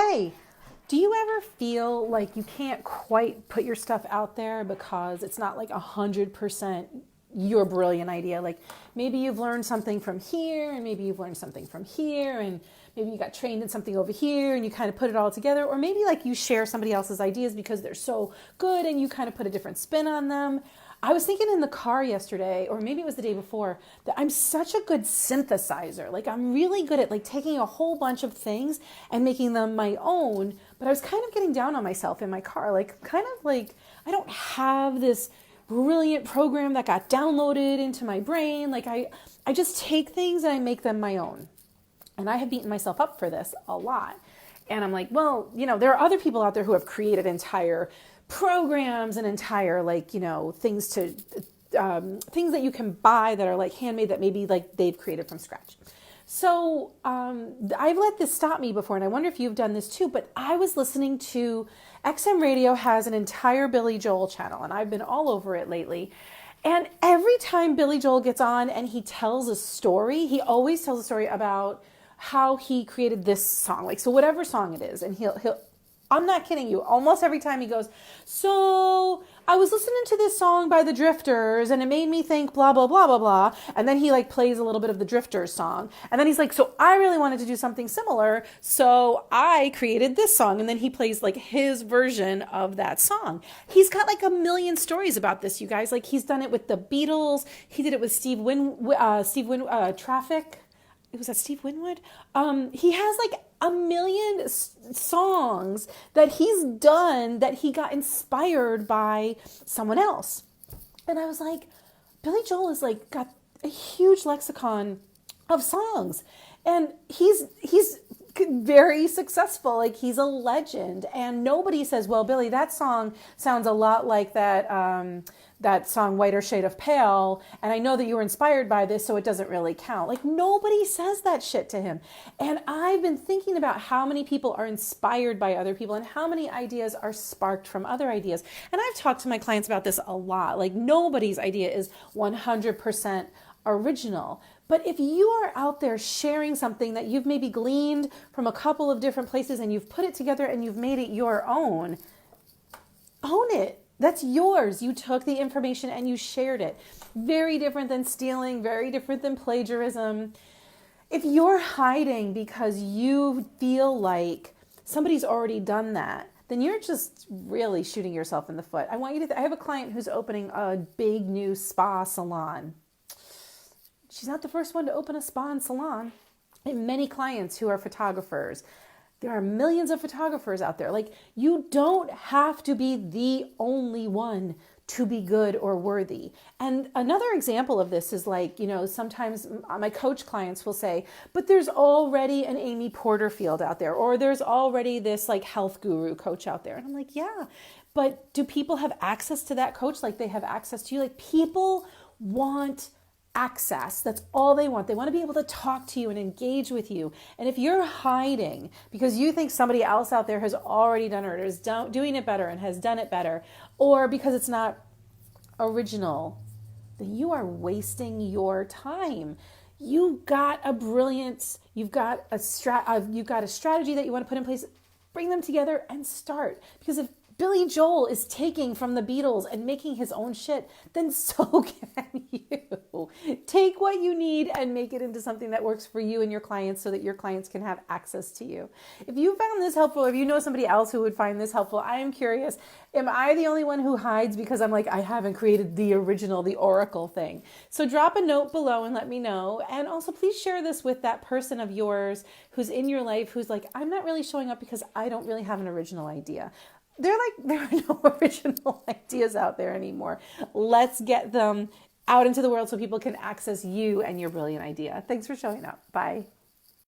Hey, do you ever feel like you can't quite put your stuff out there because it's not like 100% your brilliant idea? Like maybe you've learned something from here and maybe you've learned something from here and maybe you got trained in something over here and you kind of put it all together, or maybe like you share somebody else's ideas because they're so good and you kind of put a different spin on them. I was thinking in the car yesterday, or maybe it was the day before, that I'm such a good synthesizer. Like I'm really good at like taking a whole bunch of things and making them my own. But I was kind of getting down on myself in my car, like kind of like I don't have this brilliant program that got downloaded into my brain. Like I just take things and I make them my own. And I have beaten myself up for this a lot. And I'm like, well, there are other people out there who have created entire programs and entire things that you can buy that are like handmade that maybe like they've created from scratch. So I've let this stop me before, and I wonder if you've done this too, but I was listening to XM Radio has an entire Billy Joel channel, and I've been all over it lately. And every time Billy Joel gets on and he tells a story, he always tells a story about how he created this song. Like, so whatever song it is, and he'll I'm not kidding you. Almost every time he goes, so I was listening to this song by the Drifters and it made me think blah, blah, blah, blah, blah. And then he like plays a little bit of the Drifters song. And then he's like, so I really wanted to do something similar. So I created this song. And then he plays like his version of that song. He's got like a million stories about this, you guys. Like he's done it with the Beatles. He did it with Traffic. It was that Steve Winwood. He has like a million songs that he's done that he got inspired by someone else. And I was like, Billy Joel is like got a huge lexicon of songs, and he's very successful. Like he's a legend, and nobody says, well, Billy, that song sounds a lot like that song Whiter Shade of Pale, and I know that you were inspired by this, so it doesn't really count. Like nobody says that shit to him. And I've been thinking about how many people are inspired by other people and how many ideas are sparked from other ideas. And I've talked to my clients about this a lot. Like nobody's idea is 100% original. But if you are out there sharing something that you've maybe gleaned from a couple of different places and you've put it together and you've made it your own, own it. That's yours. You took the information and you shared it. Very different than stealing, very different than plagiarism. If you're hiding because you feel like somebody's already done that, then you're just really shooting yourself in the foot. I want you to, I have a client who's opening a big new spa salon. She's not the first one to open a spa and salon. I have many clients who are photographers. There are millions of photographers out there. Like, you don't have to be the only one to be good or worthy. And another example of this is like, sometimes my coach clients will say, but there's already an Amy Porterfield out there, or there's already this like health guru coach out there. And I'm like, yeah, but do people have access to that coach like they have access to you? Like people want access. That's all they want. They want to be able to talk to you and engage with you. And if you're hiding because you think somebody else out there has already done it or is doing it better and has done it better, or because it's not original, then you are wasting your time. You've got a strategy that you want to put in place. Bring them together and start. Because if Billy Joel is taking from the Beatles and making his own shit, then so can you. Take what you need and make it into something that works for you and your clients so that your clients can have access to you. If you found this helpful, or if you know somebody else who would find this helpful, I am curious, am I the only one who hides because I'm like, I haven't created the original, the Oracle thing? So drop a note below and let me know. And also please share this with that person of yours who's in your life who's like, I'm not really showing up because I don't really have an original idea. There are no original ideas out there anymore. Let's get them out into the world so people can access you and your brilliant idea. Thanks for showing up. Bye.